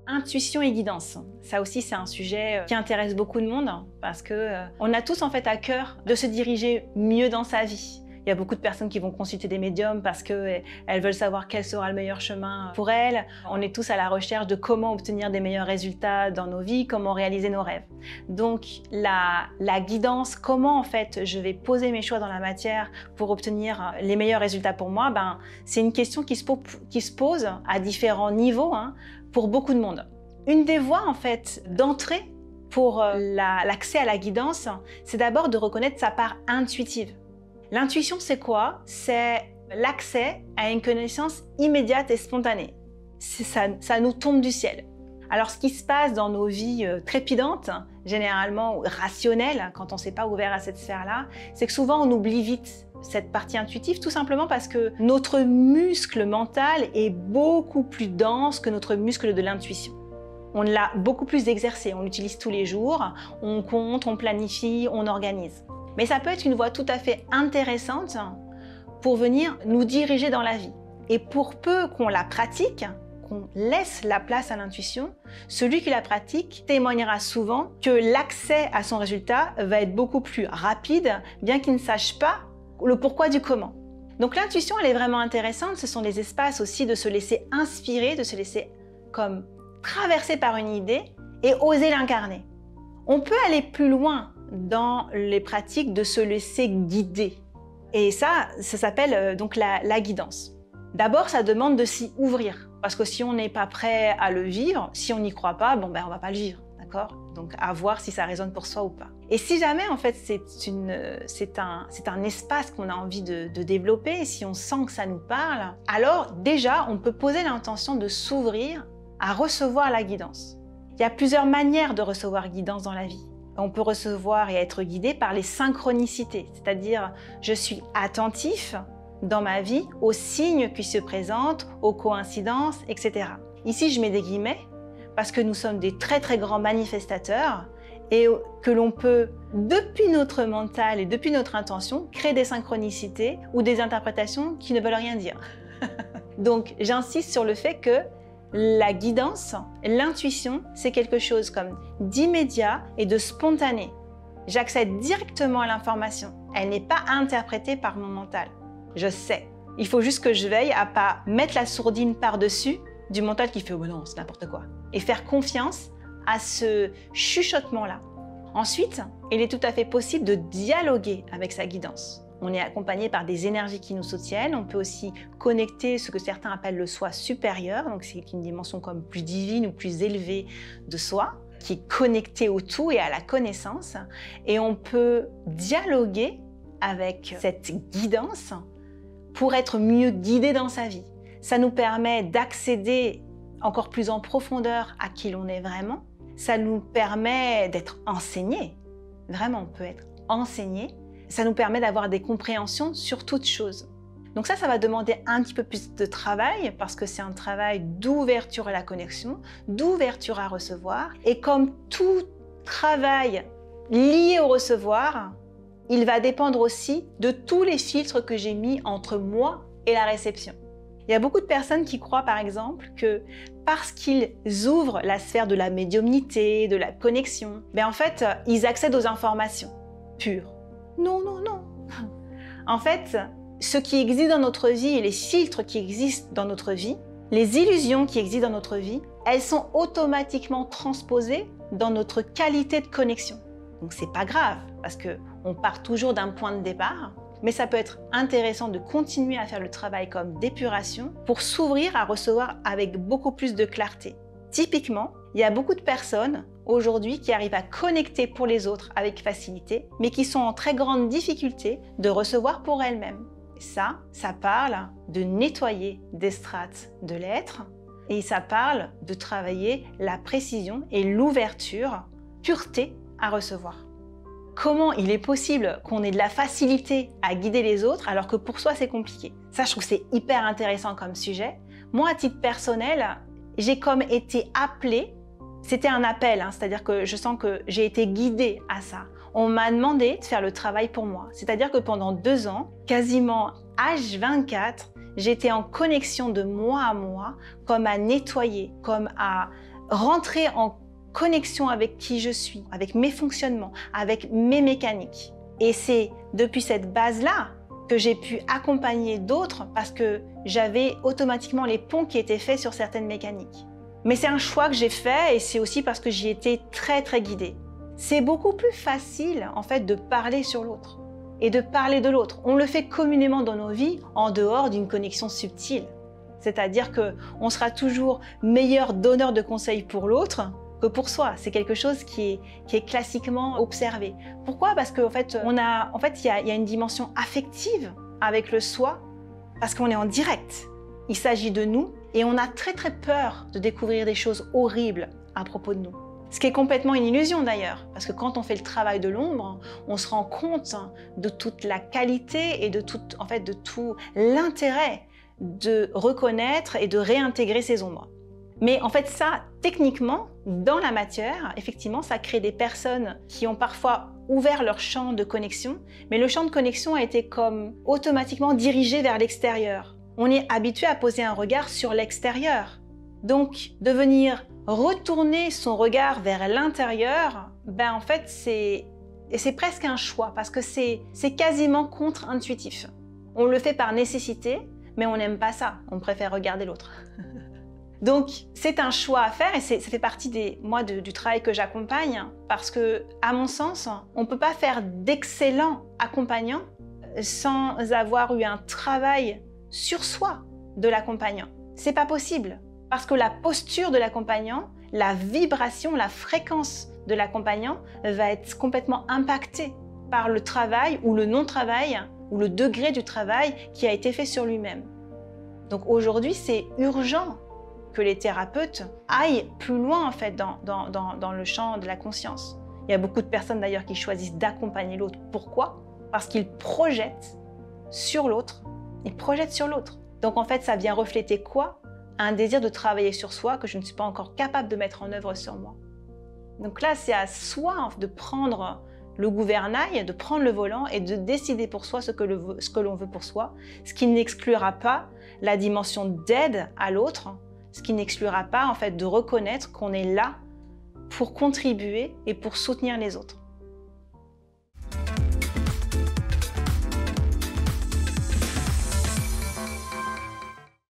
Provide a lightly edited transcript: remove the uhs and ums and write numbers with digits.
Intuition et guidance, ça aussi c'est un sujet qui intéresse beaucoup de monde parce que on a tous en fait à cœur de se diriger mieux dans sa vie. Il y a beaucoup de personnes qui vont consulter des médiums parce qu'elles veulent savoir quel sera le meilleur chemin pour elles. On est tous à la recherche de comment obtenir des meilleurs résultats dans nos vies, comment réaliser nos rêves. Donc la guidance, comment en fait je vais poser mes choix dans la matière pour obtenir les meilleurs résultats pour moi, c'est une question qui se pose à différents niveaux pour beaucoup de monde. Une des voies en fait d'entrée pour l'accès à la guidance, c'est d'abord de reconnaître sa part intuitive. L'intuition, c'est quoi? C'est l'accès à une connaissance immédiate et spontanée. Ça nous tombe du ciel. Alors, ce qui se passe dans nos vies trépidantes, généralement rationnelles, quand on ne s'est pas ouvert à cette sphère-là, c'est que souvent on oublie vite cette partie intuitive, tout simplement parce que notre muscle mental est beaucoup plus dense que notre muscle de l'intuition. On l'a beaucoup plus exercé, on l'utilise tous les jours, on compte, on planifie, on organise. Mais ça peut être une voie tout à fait intéressante pour venir nous diriger dans la vie. Et pour peu qu'on la pratique, qu'on laisse la place à l'intuition, celui qui la pratique témoignera souvent que l'accès à son résultat va être beaucoup plus rapide, bien qu'il ne sache pas le pourquoi du comment. Donc l'intuition, elle est vraiment intéressante. Ce sont des espaces aussi de se laisser inspirer, de se laisser comme traverser par une idée et oser l'incarner. On peut aller plus loin dans les pratiques de se laisser guider. Et ça s'appelle donc la guidance. D'abord, ça demande de s'y ouvrir. Parce que si on n'est pas prêt à le vivre, si on n'y croit pas, on va pas le vivre, d'accord? Donc à voir si ça résonne pour soi ou pas. Et si jamais en fait c'est un espace qu'on a envie de développer, et si on sent que ça nous parle, alors déjà on peut poser l'intention de s'ouvrir à recevoir la guidance. Il y a plusieurs manières de recevoir guidance dans la vie. On peut recevoir et être guidé par les synchronicités, c'est-à-dire je suis attentif dans ma vie aux signes qui se présentent, aux coïncidences, etc. Ici, je mets des guillemets parce que nous sommes des très très grands manifestateurs et que l'on peut, depuis notre mental et depuis notre intention, créer des synchronicités ou des interprétations qui ne veulent rien dire. Donc, j'insiste sur le fait que la guidance, l'intuition, c'est quelque chose comme d'immédiat et de spontané. J'accède directement à l'information. Elle n'est pas interprétée par mon mental. Je sais. Il faut juste que je veille à pas mettre la sourdine par-dessus du mental qui fait « oh non, c'est n'importe quoi » et faire confiance à ce chuchotement-là. Ensuite, il est tout à fait possible de dialoguer avec sa guidance. On est accompagné par des énergies qui nous soutiennent. On peut aussi connecter ce que certains appellent le soi supérieur. Donc c'est une dimension comme plus divine ou plus élevée de soi, qui est connectée au tout et à la connaissance. Et on peut dialoguer avec cette guidance pour être mieux guidé dans sa vie. Ça nous permet d'accéder encore plus en profondeur à qui l'on est vraiment. Ça nous permet d'être enseigné. Vraiment, on peut être enseigné. Ça nous permet d'avoir des compréhensions sur toute chose. Donc ça va demander un petit peu plus de travail parce que c'est un travail d'ouverture à la connexion, d'ouverture à recevoir. Et comme tout travail lié au recevoir, il va dépendre aussi de tous les filtres que j'ai mis entre moi et la réception. Il y a beaucoup de personnes qui croient par exemple que parce qu'ils ouvrent la sphère de la médiumnité, de la connexion, en fait, ils accèdent aux informations pures. Non, non, non. En fait, ce qui existe dans notre vie et les filtres qui existent dans notre vie, les illusions qui existent dans notre vie, elles sont automatiquement transposées dans notre qualité de connexion. Donc c'est pas grave, parce qu'on part toujours d'un point de départ, mais ça peut être intéressant de continuer à faire le travail comme d'épuration pour s'ouvrir à recevoir avec beaucoup plus de clarté. Typiquement, il y a beaucoup de personnes aujourd'hui qui arrivent à connecter pour les autres avec facilité, mais qui sont en très grande difficulté de recevoir pour elles-mêmes. Ça parle de nettoyer des strates de l'être et ça parle de travailler la précision et l'ouverture, pureté à recevoir. Comment il est possible qu'on ait de la facilité à guider les autres alors que pour soi c'est compliqué? Ça, je trouve que c'est hyper intéressant comme sujet. Moi, à titre personnel, j'ai comme été appelée, c'était un appel, c'est-à-dire que je sens que j'ai été guidée à ça. On m'a demandé de faire le travail pour moi. C'est-à-dire que pendant 2 ans, quasiment H24, j'étais en connexion de moi à moi, comme à nettoyer, comme à rentrer en connexion avec qui je suis, avec mes fonctionnements, avec mes mécaniques. Et c'est depuis cette base-là que j'ai pu accompagner d'autres parce que j'avais automatiquement les ponts qui étaient faits sur certaines mécaniques. Mais c'est un choix que j'ai fait et c'est aussi parce que j'y étais très guidée. C'est beaucoup plus facile en fait de parler sur l'autre et de parler de l'autre. On le fait communément dans nos vies en dehors d'une connexion subtile. C'est-à-dire qu'on sera toujours meilleur donneur de conseils pour l'autre que pour soi. C'est quelque chose qui est classiquement observé. Pourquoi? Parce qu'en fait, il y a une dimension affective avec le soi parce qu'on est en direct. Il s'agit de nous et on a très peur de découvrir des choses horribles à propos de nous. Ce qui est complètement une illusion d'ailleurs, parce que quand on fait le travail de l'ombre, on se rend compte de toute la qualité et de tout l'intérêt de reconnaître et de réintégrer ces ombres. Mais en fait ça, techniquement, dans la matière, effectivement, ça crée des personnes qui ont parfois ouvert leur champ de connexion, mais le champ de connexion a été comme automatiquement dirigé vers l'extérieur. On est habitué à poser un regard sur l'extérieur. Donc, de venir retourner son regard vers l'intérieur, en fait, c'est presque un choix parce que c'est quasiment contre-intuitif. On le fait par nécessité, mais on n'aime pas ça. On préfère regarder l'autre. Donc, c'est un choix à faire et ça fait partie du travail que j'accompagne parce que, à mon sens, on ne peut pas faire d'excellents accompagnants sans avoir eu un travail sur soi de l'accompagnant. C'est pas possible. Parce que la posture de l'accompagnant, la vibration, la fréquence de l'accompagnant va être complètement impactée par le travail ou le non-travail ou le degré du travail qui a été fait sur lui-même. Donc aujourd'hui, c'est urgent que les thérapeutes aillent plus loin en fait dans le champ de la conscience. Il y a beaucoup de personnes d'ailleurs qui choisissent d'accompagner l'autre. Pourquoi? Parce qu'ils projettent sur l'autre. Ils projettent sur l'autre. Donc en fait, ça vient refléter quoi? Un désir de travailler sur soi que je ne suis pas encore capable de mettre en œuvre sur moi. Donc là, c'est à soi de prendre le gouvernail, de prendre le volant et de décider pour soi ce que l'on veut pour soi, ce qui n'exclura pas la dimension d'aide à l'autre, ce qui n'exclura pas en fait de reconnaître qu'on est là pour contribuer et pour soutenir les autres.